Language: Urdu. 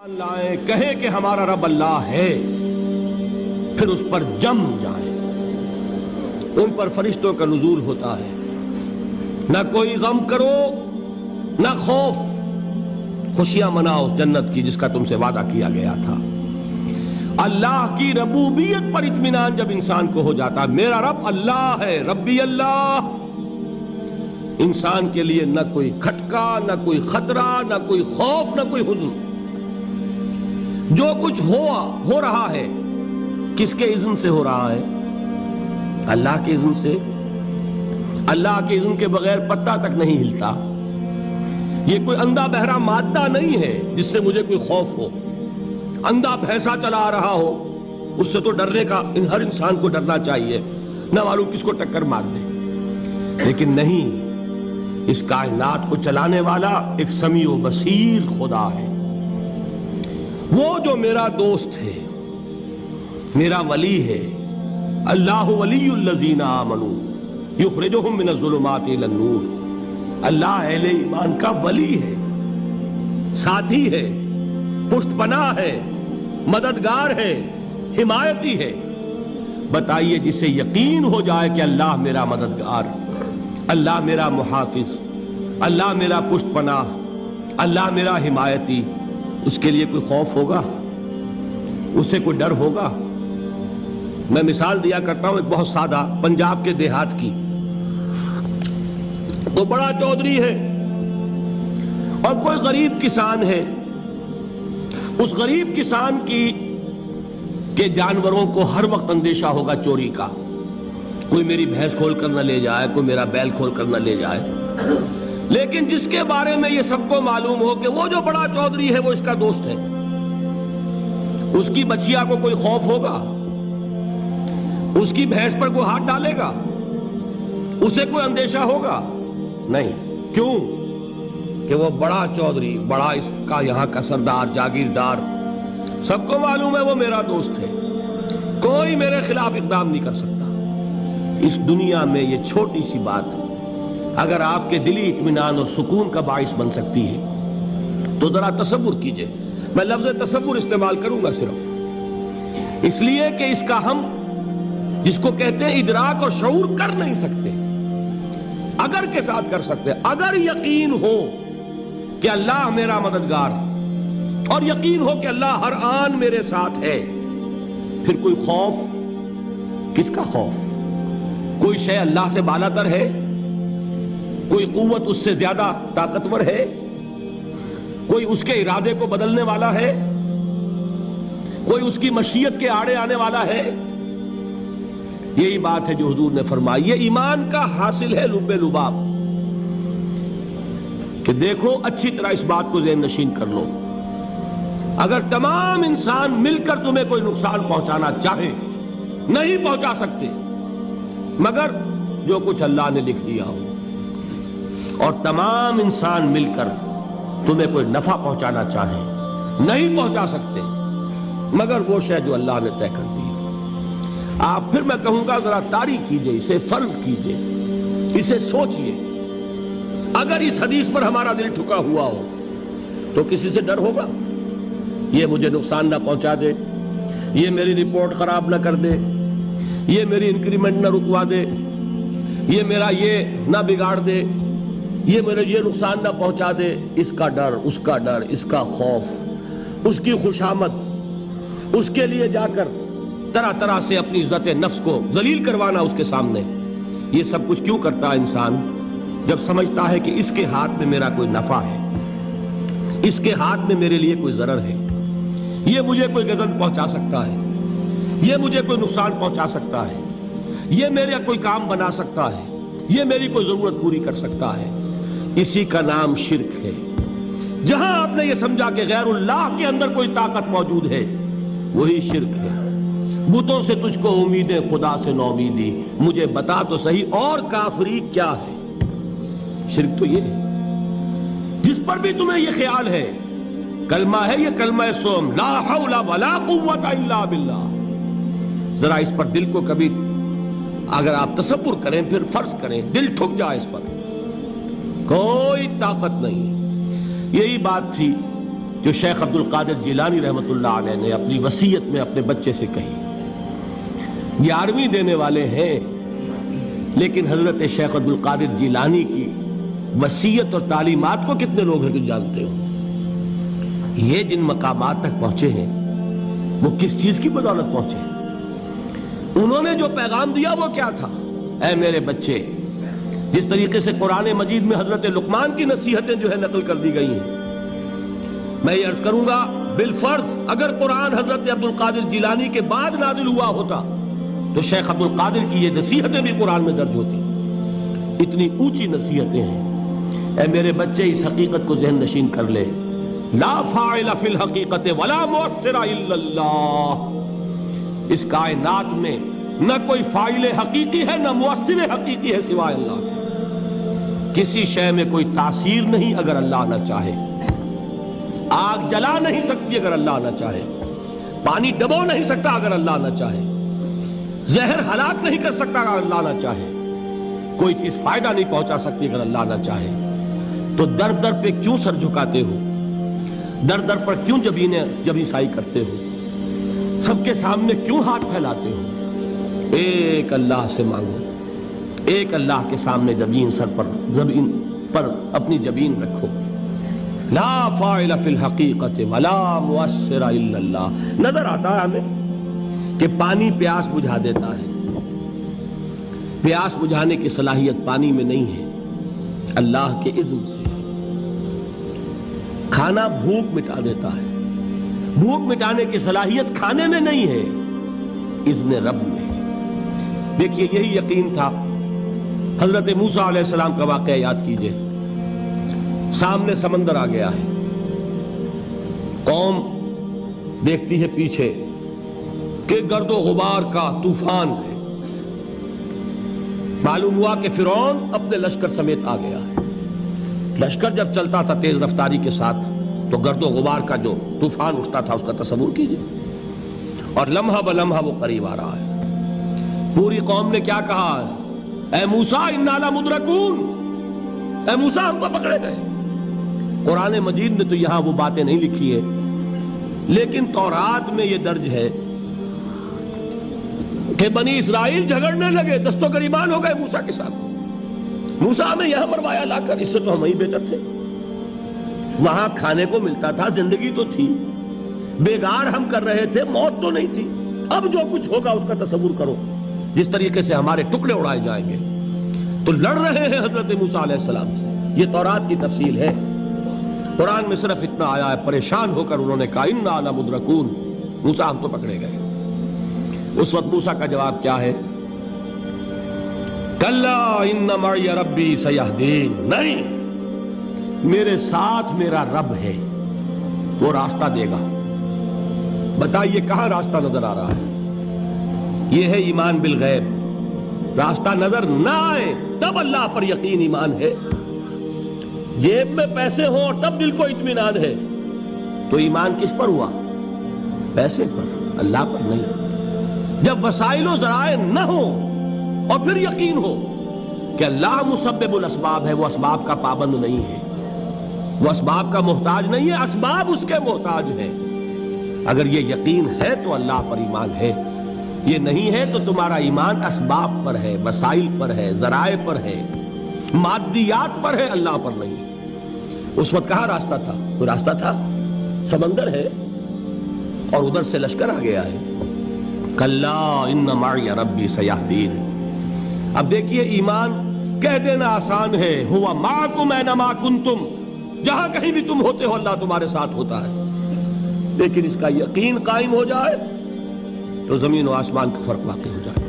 لائیں کہیں کہ ہمارا رب اللہ ہے، پھر اس پر جم جائیں۔ ان پر فرشتوں کا نزول ہوتا ہے، نہ کوئی غم کرو نہ خوف، خوشیاں مناؤ جنت کی جس کا تم سے وعدہ کیا گیا تھا۔ اللہ کی ربوبیت پر اطمینان جب انسان کو ہو جاتا ہے، میرا رب اللہ ہے، ربی اللہ، انسان کے لیے نہ کوئی کھٹکا، نہ کوئی خطرہ، نہ کوئی خوف، نہ کوئی حزن۔ جو کچھ ہو رہا ہے کس کے اذن سے ہو رہا ہے؟ اللہ کے اذن سے۔ اللہ کے اذن کے بغیر پتہ تک نہیں ہلتا۔ یہ کوئی اندھا بہرا مادہ نہیں ہے جس سے مجھے کوئی خوف ہو۔ اندھا بھینسا چلا آ رہا ہو اس سے تو ڈرنے کا ہر انسان کو ڈرنا چاہیے، نہ معلوم کس کو ٹکر مار دے۔ لیکن نہیں، اس کائنات کو چلانے والا ایک سمیع و بصیر خدا ہے۔ وہ جو میرا دوست ہے، میرا ولی ہے۔ اللہ ولی الذین آمنوا یخرجہم من الظلمات الی النور۔ اللہ اہل ایمان کا ولی ہے، ساتھی ہے، پشت پناہ ہے، مددگار ہے، حمایتی ہے۔ بتائیے جسے یقین ہو جائے کہ اللہ میرا مددگار، اللہ میرا محافظ، اللہ میرا پشت پناہ، اللہ میرا حمایتی، اس کے لیے کوئی خوف ہوگا؟ اس سے کوئی ڈر ہوگا؟ میں مثال دیا کرتا ہوں ایک بہت سادہ، پنجاب کے دیہات کی۔ وہ بڑا چودھری ہے اور کوئی غریب کسان ہے۔ اس غریب کسان کے جانوروں کو ہر وقت اندیشہ ہوگا چوری کا، کوئی میری بھینس کھول کر نہ لے جائے، کوئی میرا بیل کھول کر نہ لے جائے۔ لیکن جس کے بارے میں یہ سب کو معلوم ہو کہ وہ جو بڑا چودھری ہے وہ اس کا دوست ہے، اس کی بچیا کو کوئی خوف ہوگا؟ اس کی بھینس پر کوئی ہاتھ ڈالے گا؟ اسے کوئی اندیشہ ہوگا؟ نہیں۔ کیوں؟ کہ وہ بڑا چودھری، بڑا اس کا یہاں کا سردار، جاگیردار، سب کو معلوم ہے وہ میرا دوست ہے، کوئی میرے خلاف اقدام نہیں کر سکتا۔ اس دنیا میں یہ چھوٹی سی بات اگر آپ کے دلی اطمینان اور سکون کا باعث بن سکتی ہے تو ذرا تصور کیجئے۔ میں لفظ تصور استعمال کروں گا صرف اس لیے کہ اس کا ہم جس کو کہتے ہیں ادراک اور شعور کر نہیں سکتے، اگر کے ساتھ کر سکتے۔ اگر یقین ہو کہ اللہ میرا مددگار اور یقین ہو کہ اللہ ہر آن میرے ساتھ ہے، پھر کوئی خوف؟ کس کا خوف؟ کوئی شے اللہ سے بالا تر ہے؟ کوئی قوت اس سے زیادہ طاقتور ہے؟ کوئی اس کے ارادے کو بدلنے والا ہے؟ کوئی اس کی مشیت کے آڑے آنے والا ہے؟ یہی بات ہے جو حضور نے فرمائی۔ یہ ایمان کا حاصل ہے لب لباب، کہ دیکھو اچھی طرح اس بات کو ذہن نشین کر لو، اگر تمام انسان مل کر تمہیں کوئی نقصان پہنچانا چاہے نہیں پہنچا سکتے مگر جو کچھ اللہ نے لکھ دیا ہو، اور تمام انسان مل کر تمہیں کوئی نفع پہنچانا چاہے نہیں پہنچا سکتے مگر وہ شے جو اللہ نے طے کر دی۔ آپ پھر میں کہوں گا ذرا طاری کیجئے، اسے فرض کیجئے، اسے سوچئے۔ اگر اس حدیث پر ہمارا دل ٹھکا ہوا ہو تو کسی سے ڈر ہوگا؟ یہ مجھے نقصان نہ پہنچا دے، یہ میری رپورٹ خراب نہ کر دے، یہ میری انکریمنٹ نہ رکوا دے، یہ میرا یہ نہ بگاڑ دے، یہ میرے یہ نقصان نہ پہنچا دے۔ اس کا ڈر، اس کا ڈر، اس کا خوف، اس کی خوشامد، اس کے لیے جا کر طرح طرح سے اپنی عزت نفس کو ذلیل کروانا اس کے سامنے، یہ سب کچھ کیوں کرتا ہے انسان؟ جب سمجھتا ہے کہ اس کے ہاتھ میں میرا کوئی نفع ہے، اس کے ہاتھ میں میرے لیے کوئی ضرر ہے، یہ مجھے کوئی غضب پہنچا سکتا ہے، یہ مجھے کوئی نقصان پہنچا سکتا ہے، یہ میرا کوئی کام بنا سکتا ہے، یہ میری کوئی ضرورت پوری کر سکتا ہے، اسی کا نام شرک ہے۔ جہاں آپ نے یہ سمجھا کہ غیر اللہ کے اندر کوئی طاقت موجود ہے وہی شرک ہے۔ بتوں سے تجھ کو امیدیں، خدا سے نومیدی، مجھے بتا تو صحیح اور کافری کیا ہے؟ شرک تو یہ ہے۔ جس پر بھی تمہیں یہ خیال ہے، کلمہ ہے یہ کلمہ سوم، لا حول ولا قوت الا باللہ، ذرا اس پر دل کو کبھی اگر آپ تصور کریں، پھر فرض کریں، دل ٹھک جائے اس پر، کوئی طاقت نہیں۔ یہی بات تھی جو شیخ عبد القادر جیلانی رحمۃ اللہ علیہ نے اپنی وصیت میں اپنے بچے سے کہی. 11ویں دینے والے ہیں، لیکن حضرت شیخ عبد القادر جیلانی کی وصیت اور تعلیمات کو کتنے لوگ ہیں تم جانتے ہو؟ یہ جن مقامات تک پہنچے ہیں وہ کس چیز کی بدولت پہنچے ہیں؟ انہوں نے جو پیغام دیا وہ کیا تھا؟ اے میرے بچے، جس طریقے سے قرآن مجید میں حضرت لقمان کی نصیحتیں جو ہے نقل کر دی گئی ہیں، میں یہ عرض کروں گا بالفرض اگر قرآن حضرت عبد القادر جیلانی کے بعد نازل ہوا ہوتا تو شیخ عبد القادر کی یہ نصیحتیں بھی قرآن میں درج ہوتی. اتنی اونچی نصیحتیں ہیں. اے میرے بچے، اس حقیقت کو ذہن نشین کر لے، لا فاعل فی الحقیقت ولا مؤثر الا اللہ. اس کائنات میں نہ کوئی فاعل حقیقی ہے نہ مؤثر حقیقی ہے سوائے اللہ کے. کسی شے میں کوئی تاثیر نہیں اگر اللہ نہ چاہے. آگ جلا نہیں سکتی اگر اللہ نہ چاہے. پانی ڈبو نہیں سکتا اگر اللہ نہ چاہے. زہر ہلاک نہیں کر سکتا اگر اللہ نہ چاہے. کوئی چیز فائدہ نہیں پہنچا سکتی اگر اللہ نہ چاہے. تو در در پہ کیوں سر جھکاتے ہو؟ در در پر کیوں جبیں سائی کرتے ہو؟ سب کے سامنے کیوں ہاتھ پھیلاتے ہو؟ ایک اللہ سے مانگو. ایک اللہ کے سامنے زمین پر اپنی جبین رکھو. لا فاعل فی الحقیقت ولا مؤثر الا اللہ. نظر آتا ہے ہمیں کہ پانی پیاس بجھا دیتا ہے. پیاس بجھانے کی صلاحیت پانی میں نہیں ہے، اللہ کے اذن سے. کھانا بھوک مٹا دیتا ہے. بھوک مٹانے کی صلاحیت کھانے میں نہیں ہے، اذن رب میں. دیکھیے یہی یقین تھا. حضرت موسیٰ علیہ السلام کا واقعہ یاد کیجئے. سامنے سمندر آ گیا ہے. قوم دیکھتی ہے پیچھے کہ گرد و غبار کا طوفان ہے. معلوم ہوا کہ فرعون اپنے لشکر سمیت آ گیا ہے. لشکر جب چلتا تھا تیز رفتاری کے ساتھ تو گرد و غبار کا جو طوفان اٹھتا تھا اس کا تصور کیجئے. اور لمحہ بلمحہ وہ قریب آ رہا ہے. پوری قوم نے کیا کہا؟ اے موسیٰ انا لمدرکون. اے موسیٰ ہم کو پکڑے گئے. قرآن مجید نے تو یہاں وہ باتیں نہیں لکھی ہے، لیکن تورات میں یہ درج ہے کہ بنی اسرائیل جھگڑنے لگے، دست و گریبان ہو گئے موسیٰ کے ساتھ. موسیٰ ہمیں یہاں مروایا لا کر، اس سے تو ہم ہی بہتر تھے. وہاں کھانے کو ملتا تھا، زندگی تو تھی. بیگار ہم کر رہے تھے، موت تو نہیں تھی. اب جو کچھ ہوگا اس کا تصور کرو، جس طریقے سے ہمارے ٹکڑے اڑائے جائیں گے. تو لڑ رہے ہیں حضرت موسیٰ علیہ السلام سے. یہ تورات کی تفصیل ہے. قرآن میں صرف اتنا آیا ہے، پریشان ہو کر انہوں نے کہا انا لمدرکون. موسیٰ ہم تو پکڑے گئے. اس وقت موسیٰ کا جواب کیا ہے؟ کلا ان معی ربی سیہدین. نہیں، میرے ساتھ میرا رب ہے، وہ راستہ دے گا. بتائیے کہاں راستہ نظر آ رہا ہے؟ یہ ہے ایمان بالغیب. راستہ نظر نہ آئے تب اللہ پر یقین ایمان ہے. جیب میں پیسے ہوں اور تب دل کو اطمینان ہے تو ایمان کس پر ہوا؟ پیسے پر، اللہ پر نہیں. جب وسائل و ذرائع نہ ہو اور پھر یقین ہو کہ اللہ مسبب الاسباب ہے، وہ اسباب کا پابند نہیں ہے، وہ اسباب کا محتاج نہیں ہے، اسباب اس کے محتاج ہیں. اگر یہ یقین ہے تو اللہ پر ایمان ہے. یہ نہیں ہے تو تمہارا ایمان اسباب پر ہے، وسائل پر ہے، ذرائع پر ہے، مادیات پر ہے، اللہ پر نہیں. اس وقت کہاں راستہ تھا؟ کوئی راستہ تھا؟ سمندر ہے اور ادھر سے لشکر آ گیا ہے. کلا ان معی ربی سیہدین. اب دیکھیے ایمان کہہ دینا آسان ہے، ہوا معکم اینما کنتم. جہاں کہیں بھی تم ہوتے ہو اللہ تمہارے ساتھ ہوتا ہے. لیکن اس کا یقین قائم ہو جائے تو زمین و آسمان کا فرق واقع ہو جائے.